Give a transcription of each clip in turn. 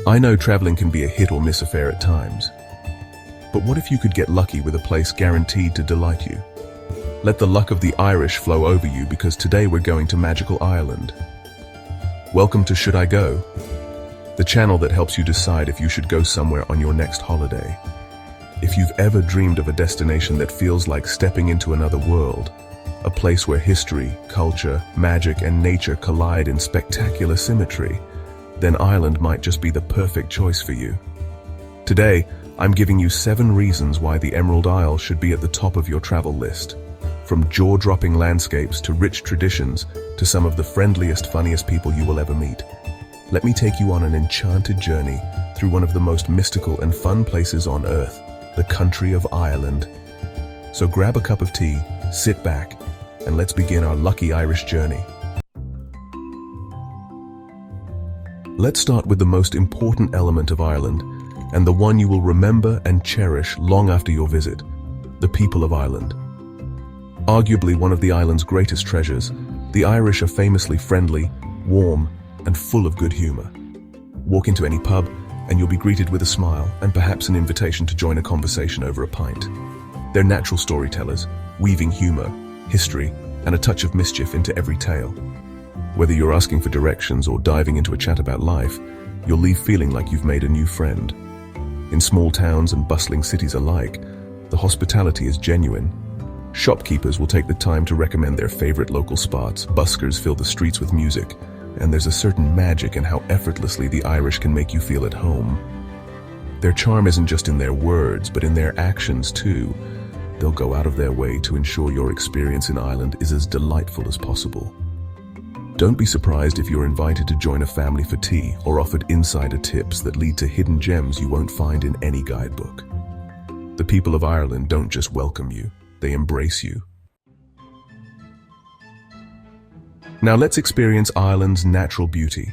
I know traveling can be a hit or miss affair at times. But what if you could get lucky with a place guaranteed to delight you? Let the luck of the Irish flow over you, because today we're going to magical Ireland. Welcome to Should I Go? The channel that helps you decide if you should go somewhere on your next holiday. If you've ever dreamed of a destination that feels like stepping into another world, a place where history, culture, magic, and nature collide in spectacular symmetry, then Ireland might just be the perfect choice for you. Today, I'm giving you 7 reasons why the Emerald Isle should be at the top of your travel list. From jaw-dropping landscapes to rich traditions to some of the friendliest, funniest people you will ever meet. Let me take you on an enchanted journey through one of the most mystical and fun places on earth, the country of Ireland. So grab a cup of tea, sit back, and let's begin our lucky Irish journey. Let's start with the most important element of Ireland, and the one you will remember and cherish long after your visit: the people of Ireland. Arguably one of the island's greatest treasures, the Irish are famously friendly, warm, and full of good humor. Walk into any pub, and you'll be greeted with a smile and perhaps an invitation to join a conversation over a pint. They're natural storytellers, weaving humor, history, and a touch of mischief into every tale. Whether you're asking for directions or diving into a chat about life, you'll leave feeling like you've made a new friend. In small towns and bustling cities alike, the hospitality is genuine. Shopkeepers will take the time to recommend their favorite local spots, buskers fill the streets with music, and there's a certain magic in how effortlessly the Irish can make you feel at home. Their charm isn't just in their words, but in their actions too. They'll go out of their way to ensure your experience in Ireland is as delightful as possible. Don't be surprised if you're invited to join a family for tea or offered insider tips that lead to hidden gems you won't find in any guidebook. The people of Ireland don't just welcome you, they embrace you. Now let's experience Ireland's natural beauty.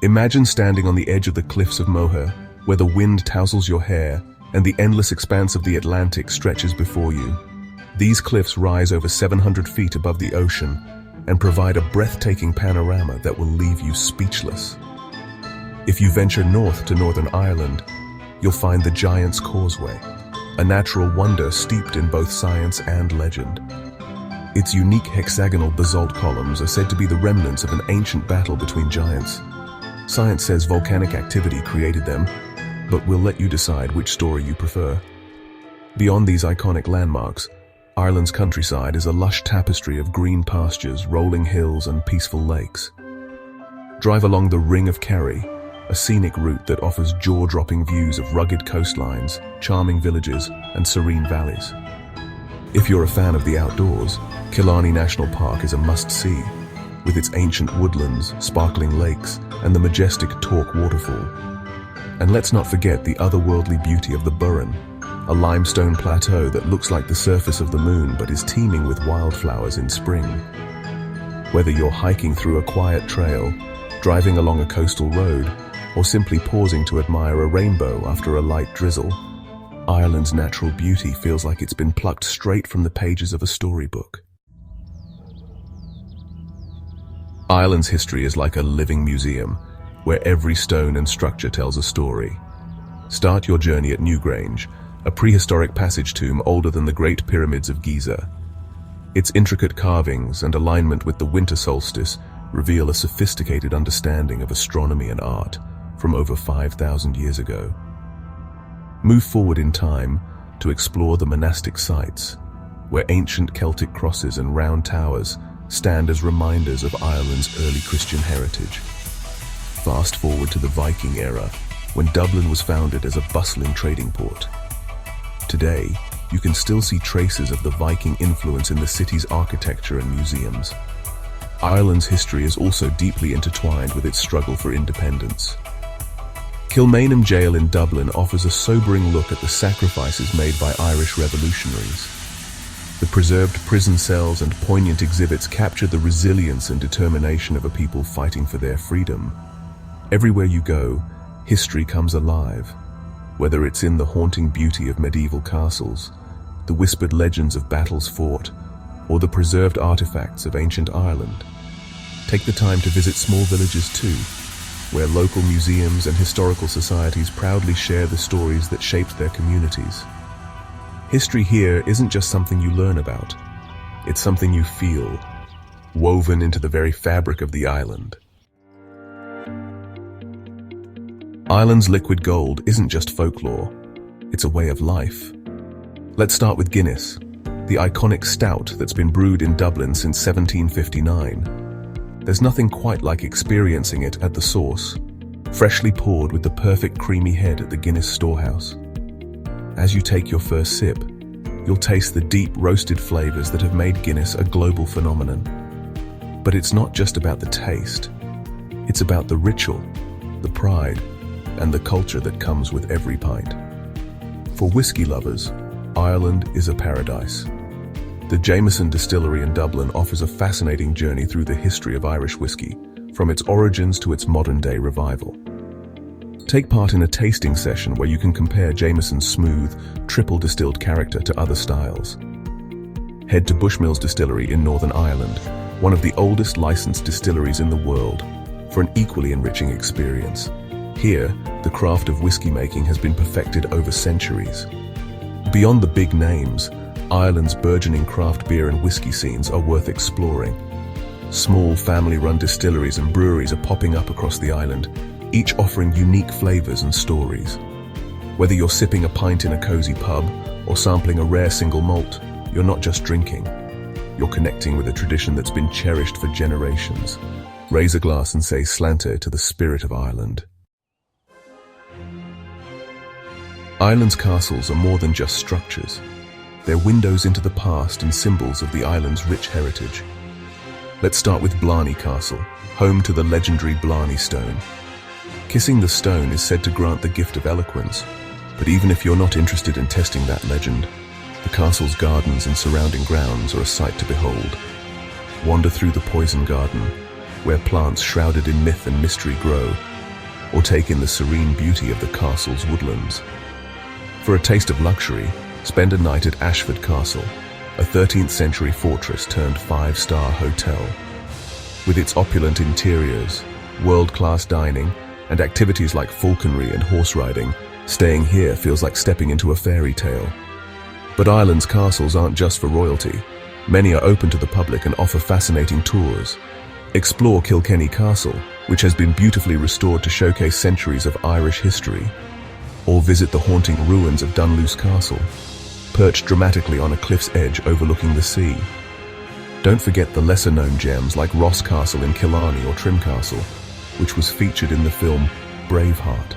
Imagine standing on the edge of the cliffs of Moher, where the wind tousles your hair and the endless expanse of the Atlantic stretches before you. These cliffs rise over 700 feet above the ocean and provide a breathtaking panorama that will leave you speechless. If you venture north to Northern Ireland, you'll find the Giant's Causeway, a natural wonder steeped in both science and legend. Its unique hexagonal basalt columns are said to be the remnants of an ancient battle between giants. Science says volcanic activity created them, but we'll let you decide which story you prefer. Beyond these iconic landmarks, Ireland's countryside is a lush tapestry of green pastures, rolling hills, and peaceful lakes. Drive along the Ring of Kerry, a scenic route that offers jaw-dropping views of rugged coastlines, charming villages, and serene valleys. If you're a fan of the outdoors, Killarney National Park is a must-see, with its ancient woodlands, sparkling lakes, and the majestic Torc waterfall. And let's not forget the otherworldly beauty of the Burren, a limestone plateau that looks like the surface of the moon but is teeming with wildflowers in spring. Whether you're hiking through a quiet trail, driving along a coastal road, or simply pausing to admire a rainbow after a light drizzle, Ireland's natural beauty feels like it's been plucked straight from the pages of a storybook. Ireland's history is like a living museum, where every stone and structure tells a story. Start your journey at Newgrange, a prehistoric passage tomb older than the Great Pyramids of Giza. Its intricate carvings and alignment with the winter solstice reveal a sophisticated understanding of astronomy and art from over 5,000 years ago. Move forward in time to explore the monastic sites, where ancient Celtic crosses and round towers stand as reminders of Ireland's early Christian heritage. Fast forward to the Viking era, when Dublin was founded as a bustling trading port. Today, you can still see traces of the Viking influence in the city's architecture and museums. Ireland's history is also deeply intertwined with its struggle for independence. Kilmainham Jail in Dublin offers a sobering look at the sacrifices made by Irish revolutionaries. The preserved prison cells and poignant exhibits capture the resilience and determination of a people fighting for their freedom. Everywhere you go, history comes alive. Whether it's in the haunting beauty of medieval castles, the whispered legends of battles fought, or the preserved artifacts of ancient Ireland. Take the time to visit small villages too, where local museums and historical societies proudly share the stories that shaped their communities. History here isn't just something you learn about. It's something you feel, woven into the very fabric of the island. Ireland's liquid gold isn't just folklore, it's a way of life. Let's start with Guinness, the iconic stout that's been brewed in Dublin since 1759. There's nothing quite like experiencing it at the source, freshly poured with the perfect creamy head at the Guinness storehouse. As you take your first sip, you'll taste the deep roasted flavors that have made Guinness a global phenomenon. But it's not just about the taste. It's about the ritual, the pride, and the culture that comes with every pint. For whiskey lovers, Ireland is a paradise. The Jameson Distillery in Dublin offers a fascinating journey through the history of Irish whiskey, from its origins to its modern-day revival. Take part in a tasting session where you can compare Jameson's smooth, triple-distilled character to other styles. Head to Bushmills Distillery in Northern Ireland, one of the oldest licensed distilleries in the world, for an equally enriching experience. Here, the craft of whiskey making has been perfected over centuries. Beyond the big names, Ireland's burgeoning craft beer and whiskey scenes are worth exploring. Small family-run distilleries and breweries are popping up across the island, each offering unique flavors and stories. Whether you're sipping a pint in a cozy pub or sampling a rare single malt, you're not just drinking. You're connecting with a tradition that's been cherished for generations. Raise a glass and say Slánta to the spirit of Ireland. Ireland's castles are more than just structures. They're windows into the past and symbols of the island's rich heritage. Let's start with Blarney Castle, home to the legendary Blarney Stone. Kissing the stone is said to grant the gift of eloquence, but even if you're not interested in testing that legend, the castle's gardens and surrounding grounds are a sight to behold. Wander through the Poison Garden, where plants shrouded in myth and mystery grow, or take in the serene beauty of the castle's woodlands. For a taste of luxury, spend a night at Ashford Castle, a 13th century fortress turned five-star hotel. With its opulent interiors, world-class dining, and activities like falconry and horse riding, staying here feels like stepping into a fairy tale. But Ireland's castles aren't just for royalty. Many are open to the public and offer fascinating tours. Explore Kilkenny Castle, which has been beautifully restored to showcase centuries of Irish history. Or visit the haunting ruins of Dunluce Castle, perched dramatically on a cliff's edge overlooking the sea. Don't forget the lesser-known gems like Ross Castle in Killarney or Trim Castle, which was featured in the film Braveheart.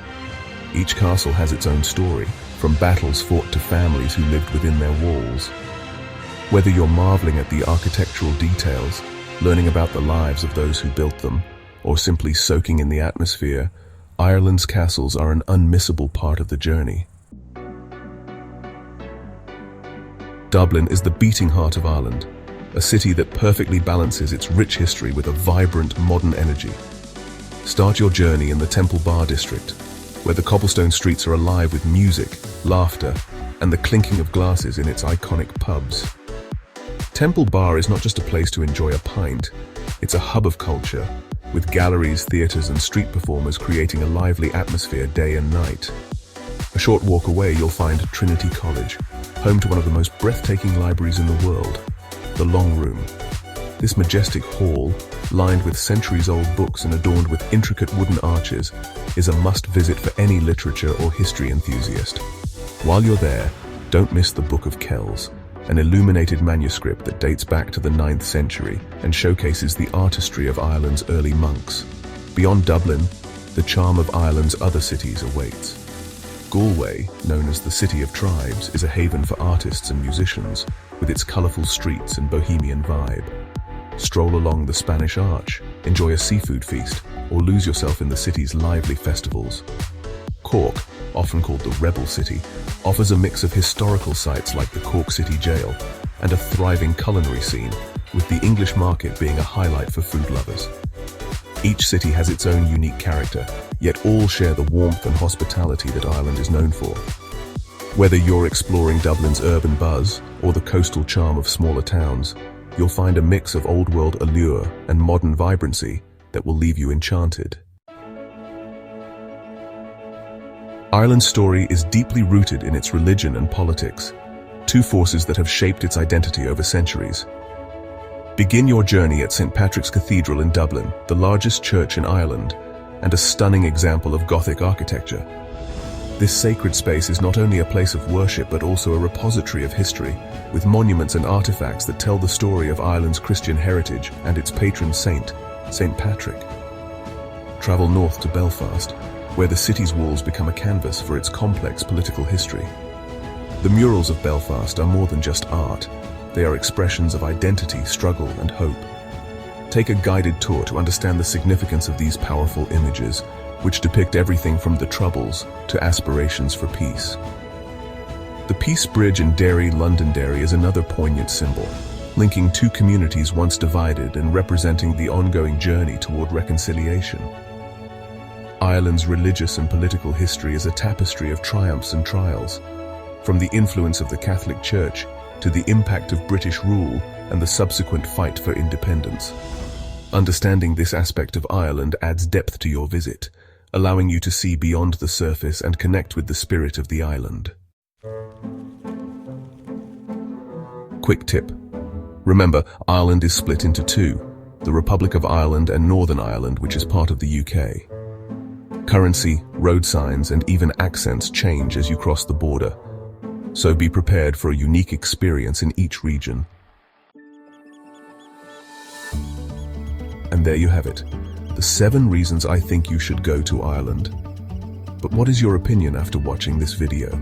Each castle has its own story, from battles fought to families who lived within their walls. Whether you're marveling at the architectural details, learning about the lives of those who built them, or simply soaking in the atmosphere, Ireland's castles are an unmissable part of the journey. Dublin is the beating heart of Ireland, a city that perfectly balances its rich history with a vibrant, modern energy. Start your journey in the Temple Bar district, where the cobblestone streets are alive with music, laughter, and the clinking of glasses in its iconic pubs. Temple Bar is not just a place to enjoy a pint, it's a hub of culture, with galleries, theatres and street performers creating a lively atmosphere day and night. A short walk away you'll find Trinity College, home to one of the most breathtaking libraries in the world, the Long Room. This majestic hall, lined with centuries-old books and adorned with intricate wooden arches, is a must-visit for any literature or history enthusiast. While you're there, don't miss the Book of Kells, an illuminated manuscript that dates back to the 9th century and showcases the artistry of Ireland's early monks. Beyond Dublin, the charm of Ireland's other cities awaits. Galway, known as the City of Tribes, is a haven for artists and musicians, with its colourful streets and bohemian vibe. Stroll along the Spanish Arch, enjoy a seafood feast, or lose yourself in the city's lively festivals. Cork, often called the Rebel City, offers a mix of historical sites like the Cork City Jail and a thriving culinary scene, with the English market being a highlight for food lovers. Each city has its own unique character, yet all share the warmth and hospitality that Ireland is known for. Whether you're exploring Dublin's urban buzz or the coastal charm of smaller towns, you'll find a mix of old-world allure and modern vibrancy that will leave you enchanted. Ireland's story is deeply rooted in its religion and politics, two forces that have shaped its identity over centuries. Begin your journey at St. Patrick's Cathedral in Dublin, the largest church in Ireland, and a stunning example of Gothic architecture. This sacred space is not only a place of worship but also a repository of history, with monuments and artifacts that tell the story of Ireland's Christian heritage and its patron saint, St. Patrick. Travel north to Belfast, where the city's walls become a canvas for its complex political history. The murals of Belfast are more than just art. They are expressions of identity, struggle, and hope. Take a guided tour to understand the significance of these powerful images, which depict everything from the Troubles to aspirations for peace. The Peace Bridge in Derry, Londonderry, is another poignant symbol, linking two communities once divided and representing the ongoing journey toward reconciliation. Ireland's religious and political history is a tapestry of triumphs and trials, from the influence of the Catholic Church to the impact of British rule and the subsequent fight for independence. Understanding this aspect of Ireland adds depth to your visit, allowing you to see beyond the surface and connect with the spirit of the island. Quick tip. Remember, Ireland is split into two, the Republic of Ireland and Northern Ireland, which is part of the UK. Currency, road signs, and even accents change as you cross the border, so be prepared for a unique experience in each region. And there you have it, the 7 reasons I think you should go to Ireland. But what is your opinion after watching this video?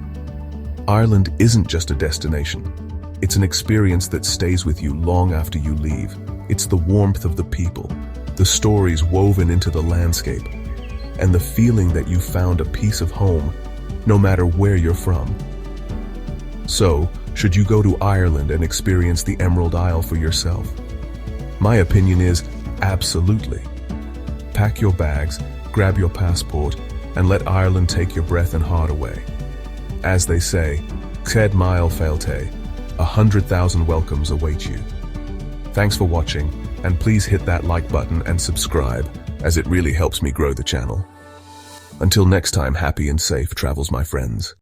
Ireland isn't just a destination. It's an experience that stays with you long after you leave. It's the warmth of the people, the stories woven into the landscape, and the feeling that you found a piece of home, no matter where you're from. So, should you go to Ireland and experience the Emerald Isle for yourself? My opinion is absolutely. Pack your bags, grab your passport, and let Ireland take your breath and heart away. As they say, Ced Mile Failte, 100,000 welcomes await you. Thanks for watching, and please hit that like button and subscribe, as it really helps me grow the channel. Until next time, happy and safe travels, my friends.